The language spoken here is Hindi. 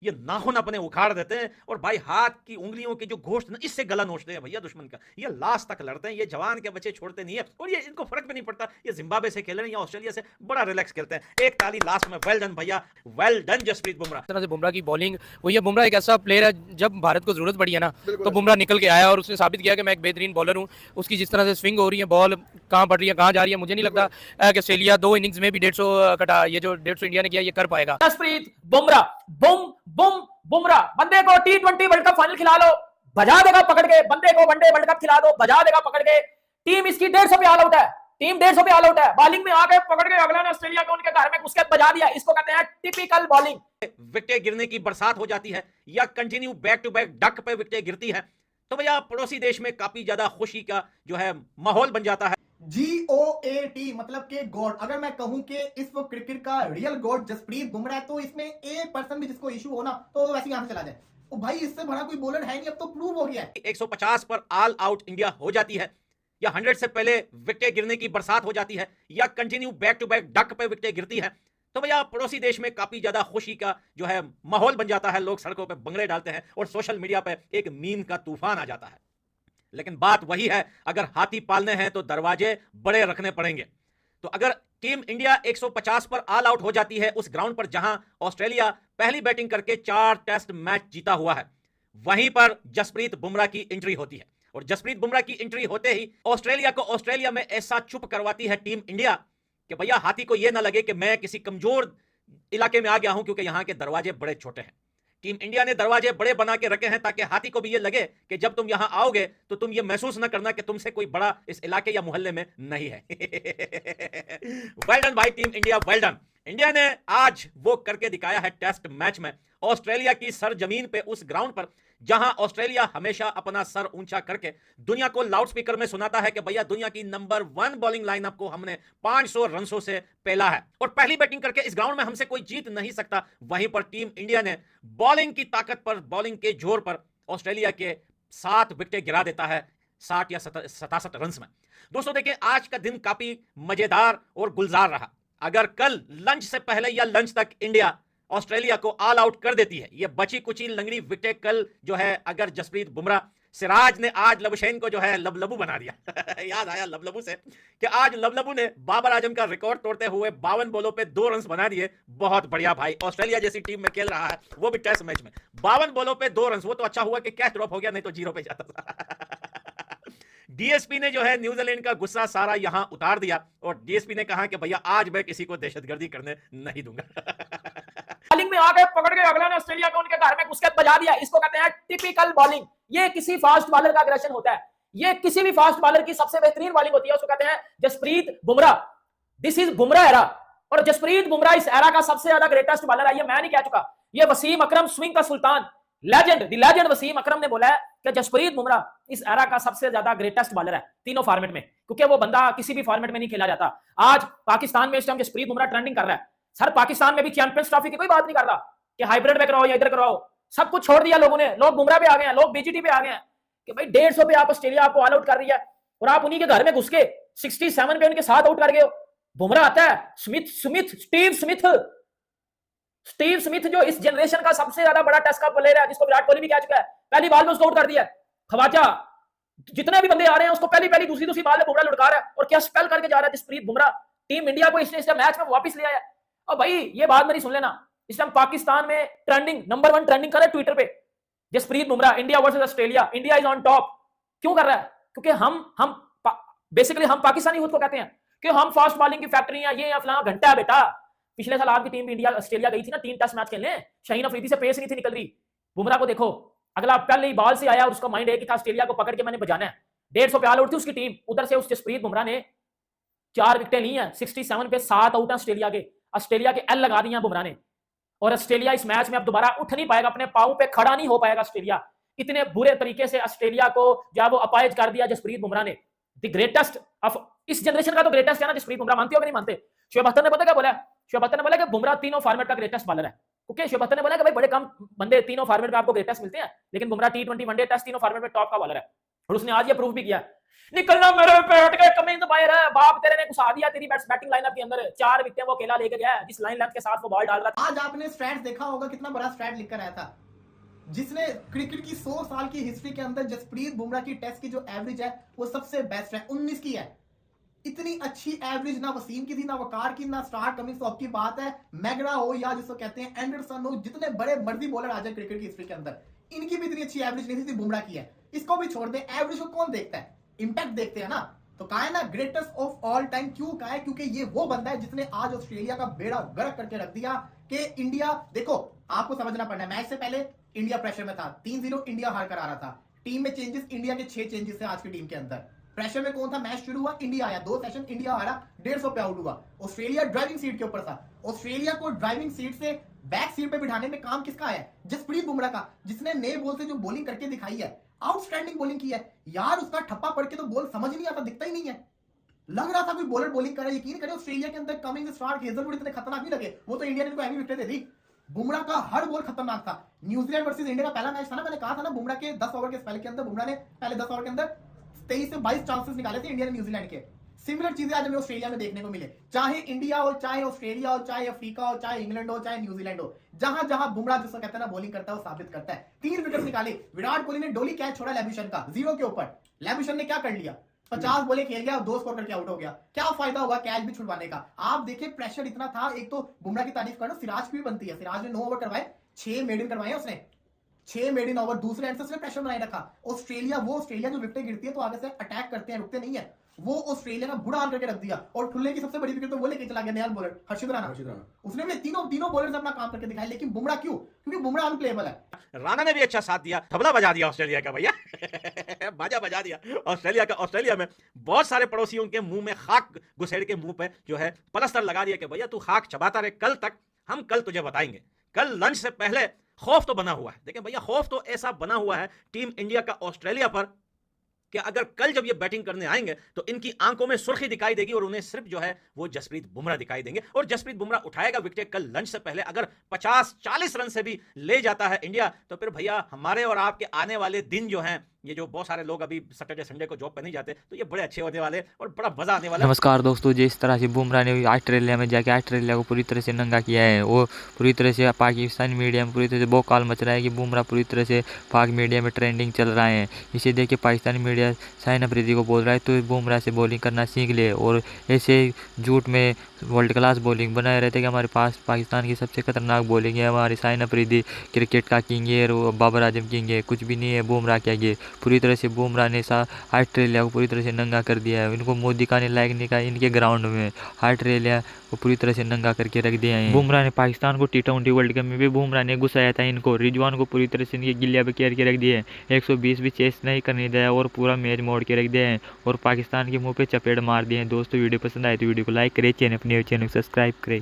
ये नाखून अपने उखाड़ देते हैं और भाई हाथ की उंगलियों के जो गोश्त ना इससे गला नोचते हैं भैया दुश्मन का। ये लास्ट तक लड़ते हैं, ये जवान के बच्चे छोड़ते नहीं है और ये इनको फर्क भी नहीं पड़ता ये जिम्बाब्वे से खेल रहे हैं या ऑस्ट्रेलिया से, बड़ा रिलैक्स खेलते हैं। एक ताली लास्ट में, वेल डन भैया, वेल डन जसप्रीत बुमराह। तरह से बुमराह की बॉलिंग वही है। बुमराह एक ऐसा प्लेयर है जब भारत को जरूरत पड़ी है ना तो बिल्कुल। बुमराह निकल के आया और उसने साबित किया कि मैं एक बेहतरीन बॉलर हूँ। उसकी जिस तरह से स्विंग हो रही है, बॉल कहाँ पड़ रही है, कहाँ जा रही है, मुझे नहीं लगता कि ऑस्ट्रेलिया 2 इनिंग्स में भी 150 कटा, ये जो 150 इंडिया ने किया ये कर पाएगा। जसप्रीत बुमराह, बुम बुम बुमराह, बंदे को T20 वर्ल्ड कप फाइनल खिला लो, बजा देगा पकड़ के। बंदे को वनडे वर्ल्ड कप खिला दो, बजा देगा पकड़ के। टीम इसकी 150 पे ऑल आउट है, टीम 150 पे ऑल आउट है। बॉलिंग में आके पकड़ के अगला ने ऑस्ट्रेलिया को उनके घर में घुस के बजा दिया। इसको कहते हैं टिपिकल बॉलिंग। विकेटें गिरने की बरसात हो जाती है या continue back to back duck पे विकेटें गिरती है तो भैया पड़ोसी देश में काफी ज्यादा खुशी का जो है माहौल बन जाता है। GOAT मतलब के गॉड। अगर मैं कहूं कि इस वक्त क्रिकेट का रियल गॉड जसप्रीत बुमराह है तो इसमें एक पर्सन भी जिसको इशू हो ना तो वैसे यहां से चला जाए। ओ भाई इससे बड़ा कोई बॉलर है नहीं, अब तो प्रूव हो गया है। 150 पर ऑल आउट इंडिया हो जाती है या 100 से पहले विकेटें गिरने की बरसात हो जाती है या continue back to back duck पे विकेटें गिरती है तो भैया पड़ोसी देश में काफी ज्यादा खुशी का जो है माहौल बन जाता है। लोग सड़कों पे बंगड़े डालते हैं और सोशल मीडिया पे एक मीम का तूफान आ जाता है। लेकिन बात वही है, अगर हाथी पालने हैं तो दरवाजे बड़े रखने पड़ेंगे। तो अगर टीम इंडिया 150 पर ऑल आउट हो जाती है उस ग्राउंड पर जहां ऑस्ट्रेलिया पहली बैटिंग करके 4 टेस्ट मैच जीता हुआ है, वहीं पर जसप्रीत बुमराह की एंट्री होती है और जसप्रीत बुमराह की एंट्री होते ही ऑस्ट्रेलिया को ऑस्ट्रेलिया में ऐसा चुप करवाती है टीम इंडिया कि भैया हाथी को यह ना लगे कि मैं किसी कमजोर इलाके में आ गया हूं, क्योंकि यहां के दरवाजे बड़े छोटे हैं। टीम इंडिया ने दरवाजे बड़े बना के रखे हैं ताकि हाथी को भी ये लगे कि जब तुम यहां आओगे तो तुम ये महसूस ना करना कि तुमसे कोई बड़ा इस इलाके या मोहल्ले में नहीं है। वेल डन भाई team India, well done. India ने आज वो करके दिखाया है टेस्ट मैच में ऑस्ट्रेलिया की सरजमीन पे, उस ग्राउंड पर जहां ऑस्ट्रेलिया हमेशा अपना सर ऊंचा करके दुनिया को लाउडस्पीकर में सुनाता है कि भैया दुनिया की नंबर 1 बॉलिंग लाइनअप को हमने 500 रनों से पेला है और पहली बैटिंग करके इस ग्राउंड में हमसे कोई जीत नहीं सकता। वहीं पर टीम इंडिया ने बॉलिंग की ताकत पर, बॉलिंग के जोर पर ऑस्ट्रेलिया के 7 विकेटें गिरा देता है 60 या 67 रन में। दोस्तों देखिए आज का दिन काफी मजेदार और गुलजार रहा। अगर कल लंच से पहले या लंच तक इंडिया ऑस्ट्रेलिया को ऑल आउट कर देती है, ये बची कुची लंगड़ी विकेट कल जो है अगर जसप्रीत बुमराह, सिराज ने आज लबशैन को जो है लबलबू बना दिया। याद आया लबलबू से कि आज लबलबू ने बाबर आजम का रिकॉर्ड तोड़ते हुए 52 बॉलों पे 2 रन बना दिए। बहुत बढ़िया भाई, ऑस्ट्रेलिया जैसी टीम में खेल रहा है वो भी टेस्ट मैच में 52 बॉलों पे 2 रन। वो तो अच्छा हुआ कि कैच ड्रॉप हो गया, नहीं तो 0 पे जाता था। डीएसपी ने जो है न्यूजीलैंड का गुस्सा सारा यहां उतार दिया और डीएसपी ने कहा कि भैया आज मैं किसी को दहशतगर्दी करने नहीं दूंगा। बॉलिंग में आके पकड़ के अगला ने ऑस्ट्रेलिया को उनके घर में घुस के बजा दिया। इसको कहते हैं टिपिकल बॉलिंग। ये किसी फास्ट बॉलर का अग्रेशन होता है, ये किसी भी फास्ट बॉलर की सबसे बेहतरीन बॉलिंग होती है। उसको कहते हैं Jasprit Bumrah. This is Bumrah era और जसप्रीत बुमराह इस एरा का सबसे ज्यादा ग्रेटेस्ट बॉलर है। ये मैं नहीं कह चुका, ये वसीम अकरम स्विंग का सुल्तान, लेजेंड वसीम अकरम ने बोला है कि जसप्रीत बुमराह इस एरा का सबसे ज्यादा ग्रेटेस्ट बॉलर है तीनों फॉर्मेट में, क्योंकि वो बंदा किसी भी फॉर्मेट में नहीं खेला जाता। आज पाकिस्तान में इस टाइम जसप्रीत बुमराह ट्रेंडिंग कर रहा है। सर पाकिस्तान में भी चैंपियंस ट्रॉफी की कोई बात नहीं कर रहा कि हाइब्रिड में कराओ या इधर कराओ, सब कुछ छोड़ दिया लोगों ने। लोग बुमराह पे आ गए हैं, लोग बीजीटी पे आ गए हैं कि भाई 150 पे आप ऑस्ट्रेलिया आपको ऑल आउट कर रही है और आप उन्हीं के घर में घुस के 67 पे उनके साथ आउट कर गए हो। बुमराह आता है, स्टीव स्मिथ जो इस जनरेशन का सबसे ज्यादा बड़ा टेस्ट का प्लेयर है, जिसको विराट कोहली भी कह चुका है, पहली बॉल में उसको आउट कर दिया। खवाजा, जितने भी बंदे आ रहे हैं उसको पहली दूसरी बॉल में बुमराह लुढ़का रहा है और क्या स्पेल करके जा रहा है जसप्रीत बुमराह। टीम इंडिया को इस मैच में वापस ले आया। और भाई ये बात मेरी सुन लेना, इस टाइम पाकिस्तान में ट्रेंडिंग नंबर 1 ट्रेंडिंग कर रहा है ट्विटर पे Jasprit Bumrah, India versus Australia, India is on top. क्यों कर रहा है? क्योंकि हम बेसिकली हम पाकिस्तानी खुद को कहते हैं कि हम फास्ट बॉलिंग की फैक्ट्री हैं, ये फलाना घंटा है बेटा। पिछले साल आपकी टीम इंडिया ऑस्ट्रेलिया गई थी ना 3 टेस्ट मैच खेलने, शाहीन अफरीदी से पेस नहीं थी निकल रही। बुमराह को देखो, अगला पहले ही बॉल से आया और उसका माइंड एक ही था ऑस्ट्रेलिया को पकड़ के मैंने बजाना है। 150 पे ऑल आउट थी उसकी टीम, उधर से उस जसप्रीत बुमराह ने 4 विकेटें ली हैं, 67 पे 7 आउट है ऑस्ट्रेलिया के एल लगा दी हैं बुमराह ने। और ऑस्ट्रेलिया इस मैच में अब दोबारा उठ नहीं पाएगा, अपने पांव पे खड़ा नहीं हो पाएगा ऑस्ट्रेलिया। इतने बुरे तरीके से ऑस्ट्रेलिया को जब वो अपाइज कर दिया जसप्रीत बुमराह ने। द ग्रेटेस्ट ऑफ इस जनरेशन का तो ग्रेटेस्ट है ना जसप्रीत बुमराह, मानते हो कि नहीं मानते? शोएब अख्तर ने पता क्या बोला? शोएब अख्तर ने बोला कि बुमराह तीनों फॉर्मेट का ग्रेटेस्ट बॉलर है, क्योंकि शोएब अख्तर ने बोला कि भाई बड़े कम बंदे तीनों फॉर्मेट में आपको ग्रेटेस्ट मिलते हैं, लेकिन बुमराह T20 वनडे टेस्ट तीनों फॉर्मेट में टॉप का बॉलर है। और उसने आज ये प्रूव भी किया। निकलना मेरे पेट के कमिंग बाहर है, बाप तेरे ने घुसा दिया तेरी बैटिंग लाइनअप के अंदर, 4 विकेटें वो अकेला लेके गया है, जिस लाइन लेंथ के साथ वो बॉल डाल रहा था। आज आपने स्टैट्स देखा होगा, कितना बड़ा स्टैट लिख कर आया था, जिसने क्रिकेट की 100 साल की हिस्ट्री के अंदर जसप्रीत बुमराह की टेस्ट की जो एवरेज है वो सबसे बेस्ट है, 19 की है। इतनी अच्छी एवरेज ना वसीम की थी, ना वकार की, ना स्टार कमिंस। तो अब की बात है मैगरा हो या जिसको कहते हैं एंडरसन हो, जितने बड़े मर्जी बॉलर आ जाए क्रिकेट की हिस्ट्री के अंदर, इनकी भी इतनी अच्छी एवरेज नहीं थी, बुमराह की है। इसको भी छोड़ दे, एवरेज को कौन देखता है, इंपैक्ट देखते हैं ना। तो कहा है ना ग्रेटेस्ट ऑफ ऑल टाइम, क्यों कहा है, क्योंकि ये वो बंदा है जिसने आज ऑस्ट्रेलिया का बेड़ा गर्क करके रख दिया कि इंडिया, देखो आपको समझना पड़ना है, मैच से पहले इंडिया प्रेशर में था, 3-0 इंडिया हार कर आ रहा था। टीम में चेंजेस, इंडिया के 6 चेंजेस थे आज की टीम के अंदर। प्रेशर में कौन था, मैच शुरू हुआ इंडिया आया, 2 सेशन इंडिया हारा, 150 पे आउट हुआ। ऑस्ट्रेलिया ड्राइविंग सीट के ऊपर था। ऑस्ट्रेलिया को ड्राइविंग सीट से बैक सीट पे बिठाने में काम किसका है, जसप्रीत बुमराह का, जिसने नए बॉल से जो बॉलिंग करके दिखाई है, आउटस्टैंडिंग बॉलिंग की है यार। उसका ठप्पा पड़ के तो बॉल समझ नहीं आता, दिखता ही नहीं है, लग रहा था कोई बॉलर बॉलिंग कर रहा है। यकीन करें ऑस्ट्रेलिया के अंदर कमिंग, स्टार्क, हेजलवुड इतने खतरनाक नहीं लगे, वो तो इंडिया ने इनको एवी विकेट दे दी। बुमराह का हर बॉल खतरनाक था। न्यूजीलैंड वर्सेस इंडिया का पहला मैच था ना, मैंने कहा था ना, बुमराह के 10 ओवर के स्पेल के अंदर बुमराह ने पहले 10 ओवर के अंदर 23 से 22 चांसेस निकाले थे इंडिया ने न्यूजीलैंड के। सिमिलर चीजें आज हमें ऑस्ट्रेलिया में देखने को मिले, चाहे इंडिया हो, चाहे ऑस्ट्रेलिया हो, चाहे अफ्रीका हो, चाहे इंग्लैंड हो, चाहे न्यूजीलैंड हो, जहां जहां बुमराह जिसको कहते हैं ना बॉलिंग करता है वो साबित करता है। 3 विकेट निकाले, विराट कोहली ने डोली कैच छोड़ा लैबुशेन का 0 के ऊपर, लैबुशेन ने क्या कर लिया, 50 बॉलें खेल गया, 2 स्कोर करके आउट हो गया। क्या फायदा हुआ कैच भी छुड़वाने का। आप देखिए प्रेशर इतना था। एक तो बुमराह की तारीफ करो, सिराज की भी बनती है, सिराज ने 9 ओवर करवाए, 6 मेडन करवाए उसने, 6 मेडन ओवर, दूसरे एंड से उसने प्रेशर बनाए रखा। ऑस्ट्रेलिया, वो ऑस्ट्रेलिया जो विकेटें गिरती है तो आगे से अटैक करते हैं, रुकते नहीं है, वो ऑस्ट्रेलिया का बुरा हाल करके रख दिया। और ठुल्ले की सबसे बड़ी विकेट तो वो लेके चला गया नया बॉलर हर्षित राणा, उसने भी तीनों बॉलर्स अपना काम करके दिखाया। लेकिन बुमराह क्यों, क्योंकि बुमराह अनप्लेएबल है। राणा ने भी अच्छा साथ दिया, तबला बजा दिया ऑस्ट्रेलिया का भैया बाजा बजा दिया ऑस्ट्रेलिया का। ऑस्ट्रेलिया में बहुत सारे पड़ोसियों के मुंह में खाक घुसेड़ के मुंह पे जो है पलस्तर लगा दिया कि भैया तू खाक चबाता रहे, कल तक हम कल तुझे बताएंगे। कल लंच से पहले खौफ तो बना हुआ है, देखिए भैया खौफ तो ऐसा बना हुआ है टीम इंडिया का ऑस्ट्रेलिया पर कि अगर कल जब ये बैटिंग करने आएंगे तो इनकी आंखों में सुर्खी दिखाई देगी और उन्हें सिर्फ जो है वो जसप्रीत बुमराह दिखाई देंगे। और जसप्रीत बुमराह उठाएगा विकेट कल लंच से पहले। अगर 50-40 रन से भी ले जाता है इंडिया तो फिर भैया हमारे और आपके आने वाले दिन जो हैं, ये जो बहुत सारे लोग अभी सैटरडे संडे को जॉब पे नहीं जाते, तो ये बड़े अच्छे होने वाले और बड़ा मजा आने वाला है। नमस्कार दोस्तों, जिस तरह से बुमराह ने ऑस्ट्रेलिया में जाके ऑस्ट्रेलिया को पूरी तरह से नंगा किया है, वो पूरी तरह से पाकिस्तानी मीडिया में पूरी तरह से बौकाल मच रहा है कि बुमराह पूरी तरह से पाक मीडिया में ट्रेंडिंग चल रहा है। इसे देख के पाकिस्तानी मीडिया शाहिन अफरीदी को बोल रहा है तो बुमराह से बॉलिंग करना सीख ले, और ऐसे झूठ में वर्ल्ड क्लास बॉलिंग बनाए रहते कि हमारे पास पाकिस्तान की सबसे खतरनाक बॉलिंग है, हमारे शाहिन अफरीदी क्रिकेट का किंग है और बाबर आजम किंग है। कुछ भी नहीं है बुमराह क्या, ये पूरी तरह से बुमराह ने ऑस्ट्रेलिया को पूरी तरह से नंगा कर दिया है। इनको मुंह दिखाने लायक नहीं का इनके ग्राउंड में, ऑस्ट्रेलिया को पूरी तरह से नंगा करके रख दिया है। बुमराह ने पाकिस्तान को T20 वर्ल्ड कप में भी बुमराह ने घुसाया था इनको, रिजवान को पूरी तरह से इनके गिल्लिया पे केयर के रख दिए, 120 भी चेस नहीं करने दिया और पूरा मैच मोड़ के रख दिया है और पाकिस्तान के मुंह पे चपेट मार दिए हैं। दोस्तों वीडियो पसंद आए तो वीडियो को लाइक करें, चैनल को सब्सक्राइब करें।